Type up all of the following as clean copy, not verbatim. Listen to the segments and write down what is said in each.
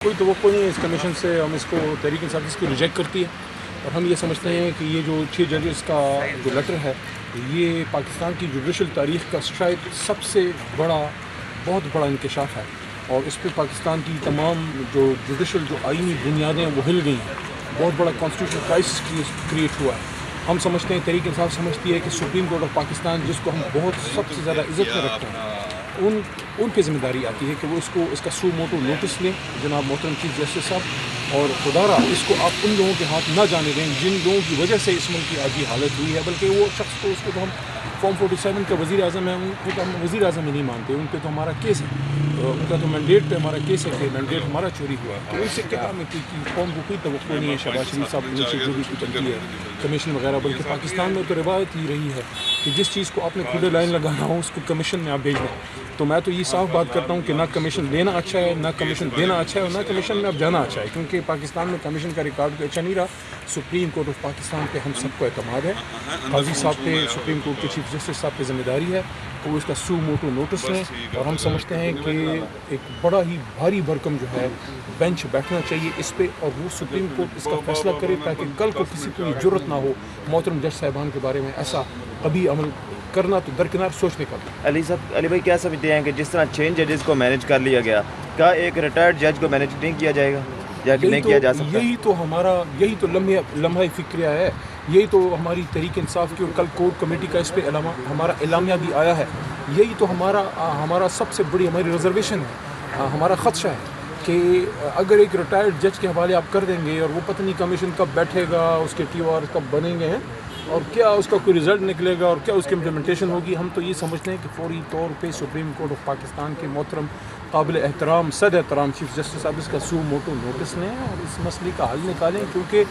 کوئی توقع نہیں ہے اس کمیشن سے. ہم اس کو تحریک انصاف اس کو ریجیکٹ کرتی ہے اور ہم یہ سمجھتے ہیں کہ یہ جو 6 ججز کا جو لیٹر ہے یہ پاکستان کی جوڈیشل تاریخ کا شاید سب سے بہت بڑا انکشاف ہے اور اس پہ پاکستان کی تمام جو جوڈیشل جو آئینی بنیادیں وہ ہل گئی ہیں. بہت بڑا کانسٹیٹیوشنل کرائسس کریٹ ہوا ہے. ہم سمجھتے ہیں تحریک انصاف سمجھتی ہے کہ سپریم کورٹ آف پاکستان جس کو ہم بہت سب سے زیادہ عزت میں رکھتے ہیں ان پہ ذمہ داری آتی ہے کہ وہ اس کا سو موٹو نوٹس لیں جناب محترم چیف جسٹس صاحب, اور خدارہ اس کو آپ ان لوگوں کے ہاتھ نہ جانے دیں جن لوگوں کی وجہ سے اس ملک کی آج یہ حالت ہوئی ہے. بلکہ وہ شخص کو اس کو تو ہم فارم 47 کا وزیر اعظم ہے, ان کو تو ہم وزیر اعظم ہی نہیں مانتے. ان پہ تو ہمارا کیس ہے, ان کا تو مینڈیٹ پہ ہمارا کیس ہے کہ مینڈیٹ ہمارا چوری ہوا ہے. تو اس سے کیا ہمیں قوم کو کوئی توقع نہیں ہے شہباز شریف صاحب نیچے جو بھی چلتی ہے کمیشن وغیرہ. بلکہ پاکستان میں تو روایت ہی رہی ہے کہ جس چیز کو آپ نے کھلے لائن لگانا ہو اس کو کمیشن میں آپ بھیج دیں. تو میں تو یہ صاف بات کرتا ہوں کہ نہ کمیشن لینا اچھا ہے, نہ کمیشن دینا اچھا ہے, اور نہ کمیشن میں اب جانا اچھا ہے. کیونکہ پاکستان میں کمیشن کا ریکارڈ تو اچھا نہیں رہا. سپریم کورٹ آف پاکستان پہ ہم سب کو اعتماد ہے. قاضی صاحب پہ, سپریم کورٹ کے چیف جسٹس صاحب پہ ذمہ داری ہے کہ وہ اس کا سو موٹو نوٹس لیں. اور ہم سمجھتے ہیں کہ ایک بڑا ہی بھاری بھرکم جو ہے بینچ بیٹھنا چاہیے اس پہ, اور وہ سپریم کورٹ اس کا فیصلہ کرے تاکہ کل کو کسی کو یہ جرت نہ ہو محترم جج صاحبان کے بارے میں ایسا کبھی عمل کرنا. تو درکنار سوچنے کا. علی بھائی کیا سمجھتے ہیں کہ جس طرح 6 ججز کو مینیج کر لیا گیا, کیا ایک ریٹائرڈ جج کو مینیج نہیں کیا جائے گا یا نہیں کیا جا سکتا؟ یہی تو لمحہ فکریہ ہے. یہی تو ہماری تحریک انصاف کی, اور کل کور کمیٹی کا اس پہ ہمارا اعلامیہ بھی آیا ہے. یہی تو ہمارا سب سے بڑی ہماری ریزرویشن ہے, ہمارا خدشہ ہے کہ اگر ایک ریٹائرڈ جج کے حوالے آپ کر دیں گے اور وہ پتہ نہیں کمیشن کب بیٹھے گا, اس کے TOR کب بنیں گے ہیں, اور کیا اس کا کوئی رزلٹ نکلے گا اور کیا اس کی امپلیمنٹیشن ہوگی. ہم تو یہ سمجھتے ہیں کہ فوری طور پہ سپریم کورٹ آف پاکستان کے محترم قابل احترام صد احترام چیف جسٹس صاحب اس کا سو موٹو نوٹس لیں اور اس مسئلے کا حل نکالیں. کیونکہ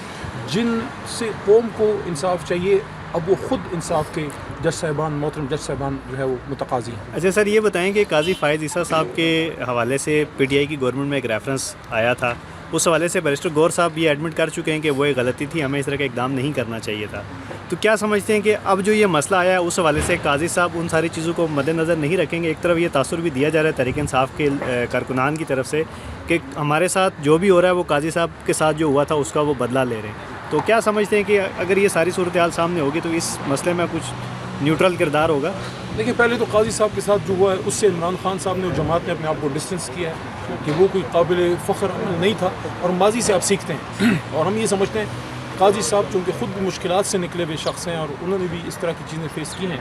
جن سے قوم کو انصاف چاہیے اب وہ خود انصاف کے جج صاحبان, محترم جج صاحبان جو ہے وہ متقاضی ہیں. اچھا سر, یہ بتائیں کہ قاضی فائز عیسیٰ صاحب کے حوالے سے PTI کی گورنمنٹ میں ایک ریفرنس آیا تھا, اس حوالے سے بیرسٹر گور صاحب یہ ایڈمٹ کر چکے ہیں کہ وہ ایک غلطی تھی, ہمیں اس طرح کا اقدام نہیں کرنا چاہیے تھا. تو کیا سمجھتے ہیں کہ اب جو یہ مسئلہ آیا ہے اس حوالے سے قاضی صاحب ان ساری چیزوں کو مد نظر نہیں رکھیں گے؟ ایک طرف یہ تاثر بھی دیا جا رہا ہے تحریک انصاف کے کارکنان کی طرف سے کہ ہمارے ساتھ جو بھی ہو رہا ہے وہ قاضی صاحب کے ساتھ جو ہوا تھا اس کا وہ بدلہ لے رہے ہیں. تو کیا سمجھتے ہیں کہ اگر یہ ساری صورتحال سامنے ہوگی تو اس مسئلے میں کچھ نیوٹرل کردار ہوگا؟ دیکھیں, پہلے تو قاضی صاحب کے ساتھ جو ہوا ہے اس سے عمران خان صاحب نے اور جماعت نے اپنے آپ کو ڈسٹینس کیا ہے کہ وہ کوئی قابل فخر عمل نہیں تھا, اور ماضی سے آپ سیکھتے ہیں. اور ہم یہ سمجھتے ہیں قاضی صاحب چونکہ خود بھی مشکلات سے نکلے ہوئے شخص ہیں اور انہوں نے بھی اس طرح کی چیزیں فیس کی ہیں,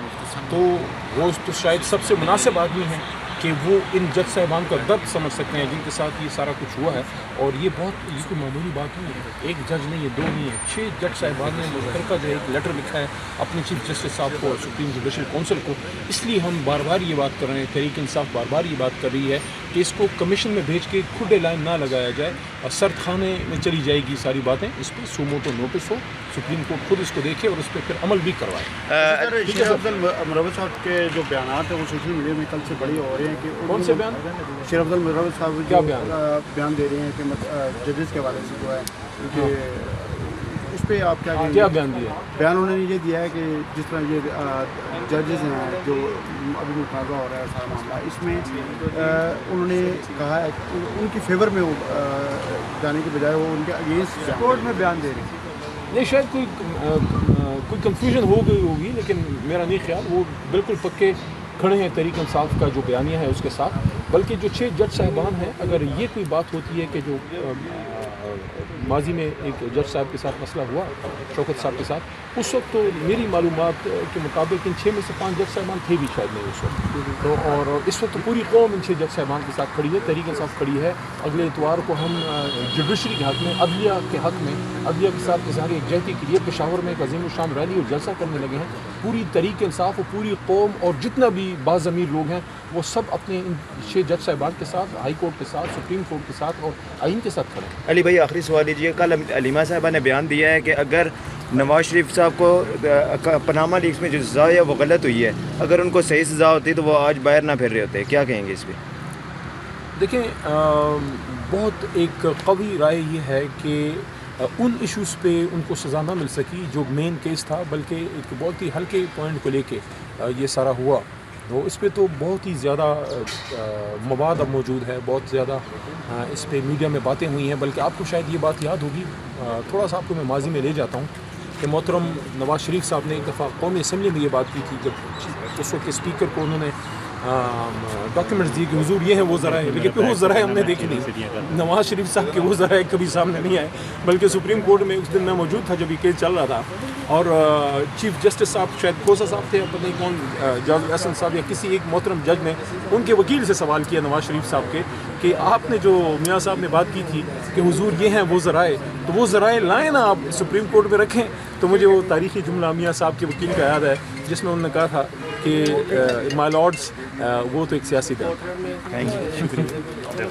تو وہ تو شاید سب سے مناسب آدمی ہیں کہ وہ ان جج صاحبان کا درد سمجھ سکتے ہیں جن کے ساتھ یہ سارا کچھ ہوا ہے. اور یہ کوئی معمولی بات نہیں ہے, ایک جج نہیں ہے, 2 نہیں ہے, 6 جج صاحبان نے مشترکہ جو ہے ایک لیٹر لکھا ہے اپنے چیف جسٹس صاحب کو اور سپریم جوڈیشل کونسل کو. اس لیے ہم بار بار یہ بات کر رہے ہیں, تحریک انصاف بار بار یہ بات کر رہی ہے کہ اس کو کمیشن میں بھیج کے کھلے لائن نہ لگایا جائے اور سرد خانے میں چلی جائے گی ساری باتیں. اس پہ سو موٹو نوٹس ہو, سپریم کورٹ خود اس کو دیکھے اور اس پہ پھر عمل بھی کروائے. شیر افضل مروت صاحب کے جو بیانات ہیں وہ سوشل میڈیا میں کل سے بڑی ہو رہے ہیں کہ کون سے بیان؟ شیر افضل مروت صاحب کیا بیان دے رہے ہیں کہ ججز کے حوالے سے جو ہے کہ اس پہ آپ کیا بیان دیا؟ بیان انہوں نے یہ دیا ہے کہ جس طرح یہ ججز ہیں جو ابھی متنازع ہو رہا ہے سارا معاملہ, اس میں انہوں نے کہا ہے کہ ان کی فیور میں جانے کے بجائے وہ ان کے اگینسٹ کورٹ میں بیان دے رہے ہیں. نہیں, شاید کوئی کنفیوژن ہو گئی ہوگی, لیکن میرا نہیں خیال. وہ بالکل پکے کھڑے ہیں تحریک انصاف کا جو بیانیہ ہے اس کے ساتھ. بلکہ جو 6 جج صاحبان ہیں, اگر یہ کوئی بات ہوتی ہے کہ جو ماضی میں ایک جج صاحب کے ساتھ مسئلہ ہوا شوکت صاحب کے ساتھ, اس وقت تو میری معلومات کے مطابق ان 6 میں سے 5 جج صاحبان تھے بھی شاید نہیں اس وقت. تو اور اس وقت تو پوری قوم ان 6 جج صاحبان کے ساتھ کھڑی ہے, تحریک انصاف کھڑی ہے. اگلے اتوار کو ہم جوڈیشری کے حق میں, عدلیہ کے حق میں, عدلیہ کے ساتھ اظہار یکجہتی کے لیے پشاور میں ایک عظیم الشان ریلی اور جلسہ کرنے لگے ہیں. پوری تحریک انصاف اور پوری قوم اور جتنا بھی باضمیر لوگ ہیں وہ سب اپنے ان 6 جج صاحبان کے ساتھ, ہائی کورٹ کے ساتھ, سپریم کورٹ کے ساتھ اور آئین کے ساتھ کھڑے ہیں. علی بھائی آخری سوال لیجیے, کل علیمہ صاحبہ نے بیان دیا ہے کہ اگر نواز شریف صاحب کو پاناما لیکس میں جو سزا ہے وہ غلط ہوئی ہے, اگر ان کو صحیح سزا ہوتی تو وہ آج باہر نہ پھر رہے ہوتے. کیا کہیں گے اس پہ؟ دیکھیں, بہت ایک قوی رائے یہ ہے کہ ان ایشوز پہ ان کو سزا نہ مل سکی جو مین کیس تھا, بلکہ ایک بہت ہی ہلکے پوائنٹ کو لے کے یہ سارا ہوا. تو اس پہ تو بہت ہی زیادہ مواد اب موجود ہے، بہت زیادہ اس پہ میڈیا میں باتیں ہوئی ہیں، بلکہ آپ کو شاید یہ بات یاد ہوگی، تھوڑا سا آپ کو میں ماضی میں لے جاتا ہوں کہ محترم نواز شریف صاحب نے ایک دفعہ قومی اسمبلی میں یہ بات کی تھی، جب اس وقت اسپیکر کو انہوں نے ڈاکیومنٹس دیے کہ حضور یہ ہیں وہ ذرائع، لیکن پھر وہ ذرائع ہم نے دیکھی نہیں، نواز شریف صاحب کے وہ ذرائع کبھی سامنے نہیں آئے، بلکہ سپریم کورٹ میں اس دن میں موجود تھا جب یہ کیس چل رہا تھا، اور چیف جسٹس صاحب شاید کھوسا صاحب تھے، پتہ نہیں کون، جج احسن صاحب یا کسی ایک محترم جج نے ان کے وکیل سے سوال کیا نواز شریف صاحب کے کہ آپ نے جو میاں صاحب نے بات کی تھی کہ حضور یہ ہیں وہ ذرائع، تو وہ ذرائع لائیں نا آپ سپریم کورٹ میں رکھیں، تو مجھے وہ تاریخی جملہ میاں صاحب کے وکیل کا یاد ہے جس میں انہوں نے کہا تھا کہ مائی لارڈس وہ تو ایک سیاسی دل. Thank you.